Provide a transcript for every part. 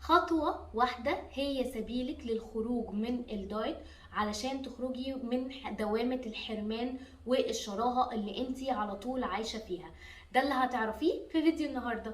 خطوة واحدة هي سبيلك للخروج من الدايت علشان تخرجي من دوامة الحرمان والشراهة اللي انتي على طول عايشة فيها. ده اللي هتعرفيه في فيديو النهاردة.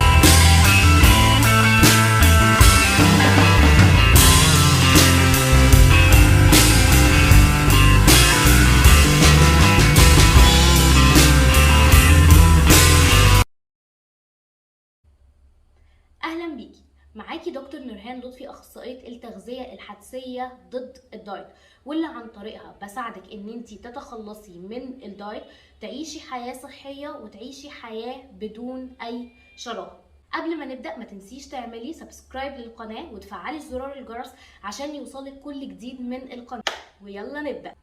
اهلا بيكي، معاكي دكتور نورهان لطفي، اخصائيه التغذيه الحدسيه ضد الدايت، واللي عن طريقها بساعدك ان انتي تتخلصي من الدايت، تعيشي حياه صحيه وتعيشي حياه بدون اي شراهه. قبل ما نبدا ما تنسيش تعملي سبسكرايب للقناه وتفعلي زرار الجرس عشان يوصلك كل جديد من القناه. ويلا نبدا.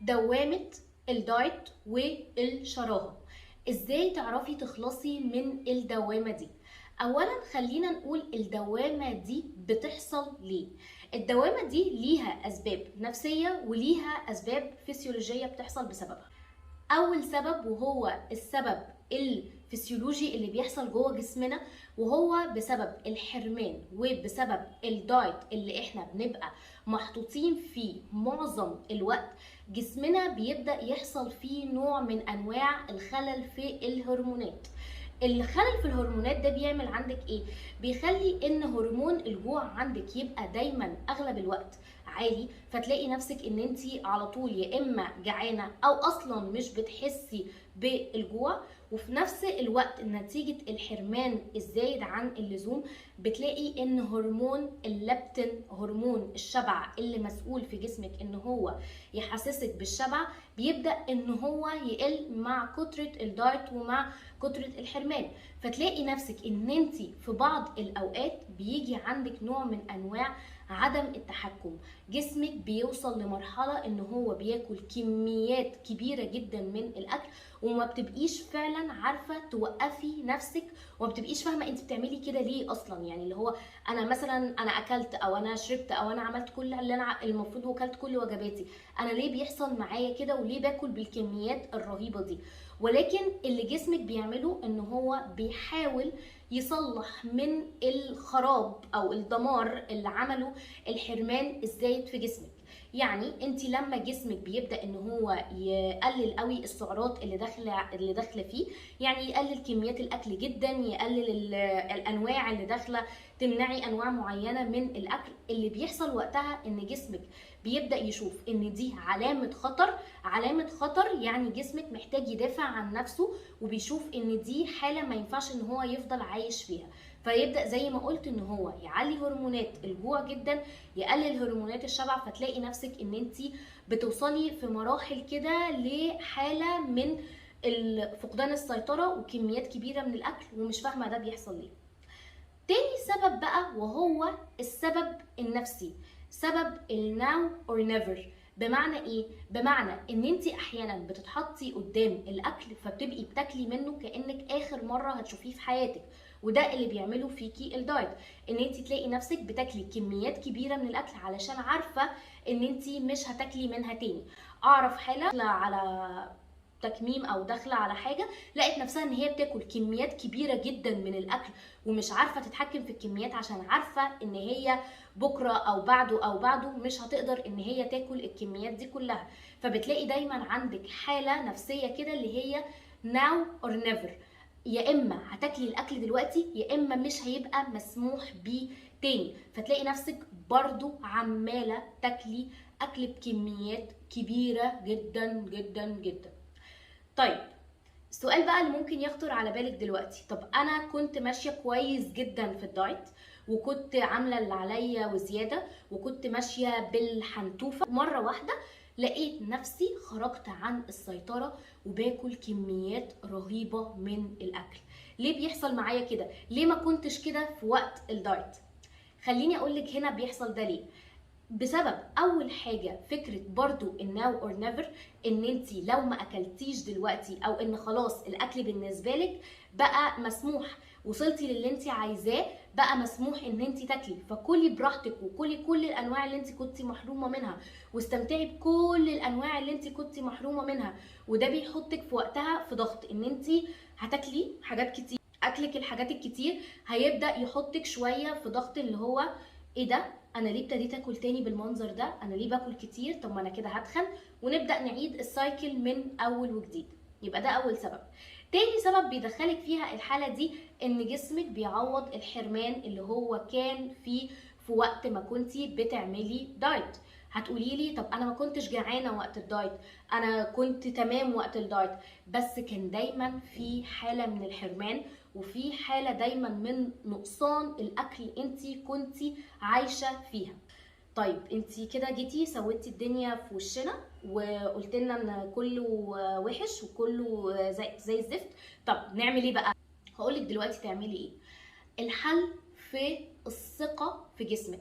دوامه الدايت والشراهه، ازاي تعرفي تخلصي من الدوامه دي؟ اولا خلينا نقول الدوامه دي بتحصل ليه. الدوامه دي ليها اسباب نفسيه وليها اسباب فسيولوجيه بتحصل بسببها. اول سبب وهو السبب الفسيولوجي اللي بيحصل جوه جسمنا، وهو بسبب الحرمان وبسبب الدايت اللي احنا بنبقى محطوطين فيه معظم الوقت. جسمنا بيبدأ يحصل فيه نوع من انواع الخلل في الهرمونات. الخلل في الهرمونات ده بيعمل عندك ايه؟ بيخلي ان هرمون الجوع عندك يبقى دايما اغلب الوقت عالي، فتلاقي نفسك ان انتي على طول يا اما جعانه او اصلا مش بتحسي بالجوع. وفي نفس الوقت نتيجه الحرمان الزايد عن اللزوم بتلاقي ان هرمون الليبتين، هرمون الشبع اللي مسؤول في جسمك ان هو يحسسك بالشبع، بيبدا ان هو يقل مع كتره الدايت ومع كتره الحرمان. فتلاقي نفسك ان انتي في بعض الاوقات بيجي عندك نوع من انواع عدم التحكم. جسمك بيوصل لمرحلة ان هو بياكل كميات كبيرة جدا من الاكل، وما بتبقيش فعلا عارفة توقفي نفسك، وما بتبقيش فاهمة انت بتعملي كده ليه اصلا. يعني اللي هو انا مثلا انا اكلت او انا شربت او انا عملت كل اللي انا المفروض وكلت كل وجباتي، انا ليه بيحصل معايا كده وليه باكل بالكميات الرهيبة دي؟ ولكن اللي جسمك بيعمله ان هو بيحاول يصلح من الخراب او الدمار اللي عمله الحرمان الزايد في جسمك. يعني انت لما جسمك بيبدا ان هو يقلل قوي السعرات اللي داخله فيه، يعني يقلل كميات الاكل جدا، يقلل الانواع اللي داخله، تمنعي انواع معينه من الاكل، اللي بيحصل وقتها ان جسمك بيبدا يشوف ان دي علامه خطر. علامه خطر يعني جسمك محتاج يدافع عن نفسه، وبيشوف ان دي حاله ما ينفعش ان هو يفضل عايش فيها. فيبدا زي ما قلت ان هو يعلي هرمونات الجوع جدا، يقلل هرمونات الشبع، فتلاقي نفسك ان انت بتوصلي في مراحل كده لحاله من فقدان السيطره وكميات كبيره من الاكل ومش فاهمه ده بيحصل ليه. تاني سبب بقى وهو السبب النفسي، سبب الناو اور نيفر. بمعنى ايه؟ بمعنى ان انت احيانا بتتحطي قدام الاكل فبتبقي بتاكلي منه كانك اخر مره هتشوفيه في حياتك، وده اللي بيعمله فيكي الدايت، ان انت تلاقي نفسك بتاكلي كميات كبيره من الاكل علشان عارفه ان انت مش هتاكلي منها تاني. اعرف حاله على تكميم او داخله على حاجه، لقت نفسها ان هي بتاكل كميات كبيره جدا من الاكل ومش عارفه تتحكم في الكميات، عشان عارفه ان هي بكره او بعده او بعده مش هتقدر ان هي تاكل الكميات دي كلها. فبتلاقي دايما عندك حاله نفسيه كده اللي هي now or never، يا اما هتاكلي الاكل دلوقتي يا اما مش هيبقى مسموح بيه تاني. فتلاقي نفسك برضو عماله تاكلي اكل بكميات كبيره جدا جدا جدا. طيب السؤال بقى اللي ممكن يخطر على بالك دلوقتي، طب انا كنت ماشيه كويس جدا في الدايت وكنت عامله اللي عليا وزياده وكنت ماشيه بالحنتوفه، مره واحده لقيت نفسي خرجت عن السيطره وباكل كميات رهيبه من الاكل. ليه بيحصل معايا كده؟ ليه ما كنتش كده في وقت الدايت؟ خليني اقولك هنا بيحصل ده ليه. بسبب اول حاجه فكره برضو الناو اور نيفر، ان انت لو ما اكلتيش دلوقتي او ان خلاص الاكل بالنسبه لك بقى مسموح، وصلتي للي انت عايزاه بقى مسموح ان انت تاكلي، فكلي براحتك وكلي كل الانواع اللي انت كنتي محرومه منها، واستمتعي بكل الانواع اللي انت كنتي محرومه منها. وده بيحطك في وقتها في ضغط ان انت هتاكلي حاجات كتير اكلك الحاجات الكتير هيبدا يحطك شويه في ضغط اللي هو ايه ده، انا ليه ابتديت اكل تاني بالمنظر ده، انا ليه باكل كتير، طب ما انا كده هتخن، ونبدا نعيد السايكل من اول وجديد. يبقى ده اول سبب. تاني سبب بيدخلك فيها الحاله دي ان جسمك بيعوض الحرمان اللي هو كان فيه في وقت ما كنتي بتعملي دايت. هتقولي لي طب انا ما كنتش جعانه وقت الدايت، انا كنت تمام وقت الدايت، بس كان دايما في حاله من الحرمان وفي حاله دايما من نقصان الاكل انتي كنتي عايشه فيها. طيب انتي كده جيتي سويتي الدنيا في وشنا وقلت لنا ان كله وحش وكله زي الزفت. طب نعمل ايه بقى؟ هقولك دلوقتي تعملي ايه. الحل في الثقه في جسمك،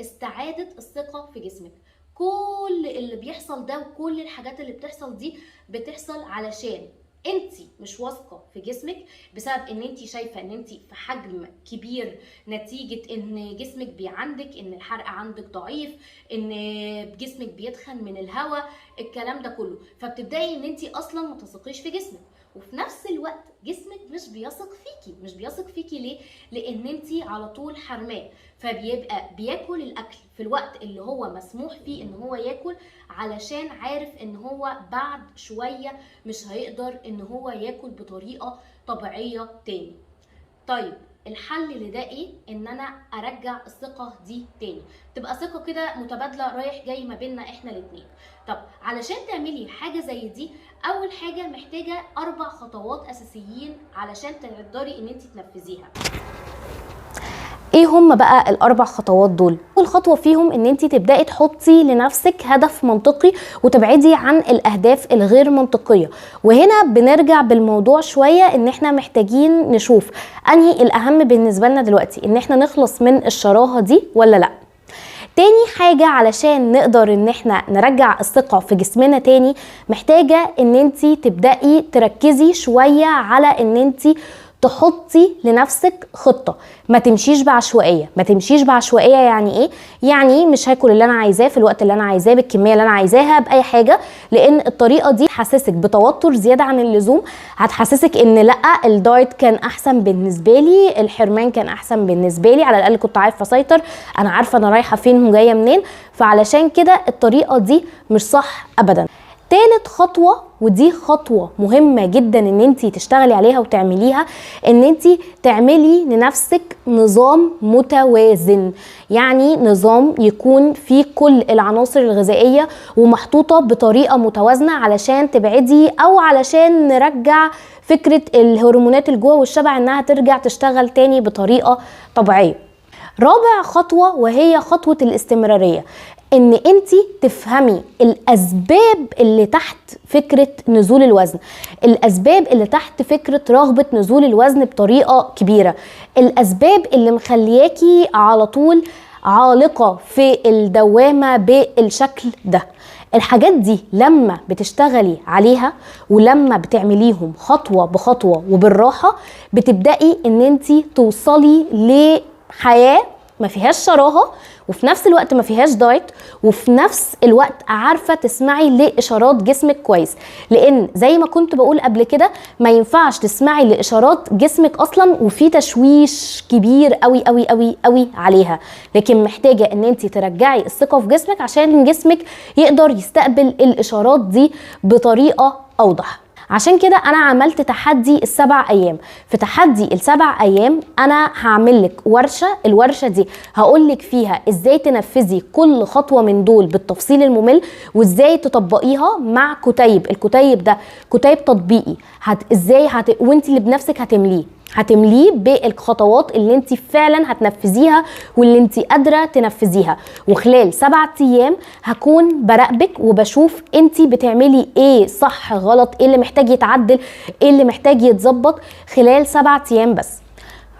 استعاده الثقه في جسمك. كل اللي بيحصل ده وكل الحاجات اللي بتحصل دي بتحصل علشان انتي مش واثقه في جسمك، بسبب ان انتي شايفه ان انتي في حجم كبير نتيجه ان جسمك عندك ان الحرق عندك ضعيف، ان جسمك بيتخن من الهواء، الكلام ده كله، فبتبداي ان انتي اصلا ما تثقيش في جسمك. وفي نفس الوقت جسمك مش بيثق فيكي ليه؟ لان انتي على طول حرماه، فبيبقى بياكل الاكل في الوقت اللي هو مسموح فيه ان هو ياكل، علشان عارف ان هو بعد شويه مش هيقدر ان هو ياكل بطريقه طبيعيه تاني. طيب الحل لده ايه؟ ان انا ارجع الثقه دي تاني، تبقى ثقه كده متبادله رايح جاي ما بيننا احنا الاتنين. طب علشان تعملي حاجه زي دي، اول حاجه محتاجه 4 خطوات اساسيين علشان تقدري ان انت تنفذيها. ايه هم بقى ال4 خطوات دول؟ اول خطوه فيهم ان انت تبداي تحطي لنفسك هدف منطقي وتبعدي عن الاهداف الغير منطقيه. وهنا بنرجع بالموضوع شويه ان احنا محتاجين نشوف انهي الاهم بالنسبه لنا دلوقتي، ان احنا نخلص من الشراهه دي ولا لا. تاني حاجة علشان نقدر ان احنا نرجع الثقة في جسمنا تاني، محتاجة ان انتي تبدأي تركزي شوية على ان انتي تحطي لنفسك خطة، ما تمشيش بعشوائية. يعني ايه؟ يعني مش هاكل اللي انا عايزاه في الوقت اللي انا عايزاه بالكمية اللي انا عايزاها بأي حاجة، لان الطريقة دي هتحسسك بتوتر زيادة عن اللزوم، هتحسسك ان لا الدايت كان احسن بالنسبة لي، الحرمان كان احسن بالنسبة لي، على الاقل كنت عارفة اسيطر، انا عارفة انا رايحة فين وجاية منين، فعلشان كده الطريقة دي مش صح ابدا. تالت خطوة، ودي خطوة مهمة جدا ان انتي تشتغلي عليها وتعمليها، ان انتي تعملي لنفسك نظام متوازن. يعني نظام يكون فيه كل العناصر الغذائية ومحطوطة بطريقة متوازنة، علشان تبعدي او علشان نرجع فكرة الهرمونات الجوع والشبع انها ترجع تشتغل تاني بطريقة طبيعية. رابع خطوة وهي خطوة الاستمرارية، ان انتي تفهمي الاسباب اللي تحت فكرة نزول الوزن، الاسباب اللي تحت فكرة رغبة نزول الوزن بطريقة كبيرة، الاسباب اللي مخلياكي على طول عالقة في الدوامة بالشكل ده. الحاجات دي لما بتشتغلي عليها ولما بتعمليهم خطوة بخطوة وبالراحة، بتبدأي ان انتي توصلي لحياة ما فيهاش شراهة، وفي نفس الوقت ما فيهاش دايت، وفي نفس الوقت عارفة تسمعي لإشارات جسمك كويس. لأن زي ما كنت بقول قبل كده، ما ينفعش تسمعي لإشارات جسمك أصلا وفي تشويش كبير قوي قوي قوي قوي عليها، لكن محتاجة ان انتي ترجعي الثقة في جسمك عشان جسمك يقدر يستقبل الإشارات دي بطريقة أوضح. عشان كده انا عملت تحدي ال7 ايام. في تحدي ال7 ايام انا هعملك ورشة، الورشة دي هقولك فيها ازاي تنفذي كل خطوة من دول بالتفصيل الممل، وازاي تطبقيها مع كتيب. الكتيب ده كتيب تطبيقي، وانت اللي بنفسك هتمليه بالخطوات اللي انت فعلا هتنفذيها واللي انت قادرة تنفذيها. وخلال 7 ايام هكون براقبك وبشوف انت بتعملي ايه صح غلط، ايه اللي محتاج يتعدل، ايه اللي محتاج يتظبط خلال 7 ايام بس.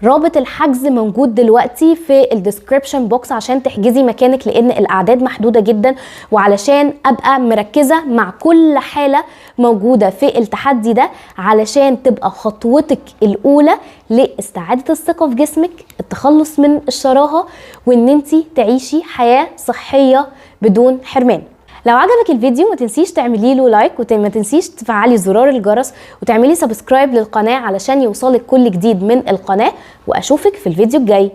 رابط الحجز موجود دلوقتي في الديسكريبشن بوكس عشان تحجزي مكانك، لان الاعداد محدودة جدا، وعلشان ابقى مركزة مع كل حالة موجودة في التحدي ده، علشان تبقى خطوتك الاولى لاستعادة الثقة في جسمك، التخلص من الشراهة، وان انتي تعيشي حياة صحية بدون حرمان. لو عجبك الفيديو ما تنسيش تعملي له لايك، وما تنسيش تفعلي زرار الجرس وتعملي سبسكرايب للقناة علشان يوصلك كل جديد من القناة، واشوفك في الفيديو الجاي.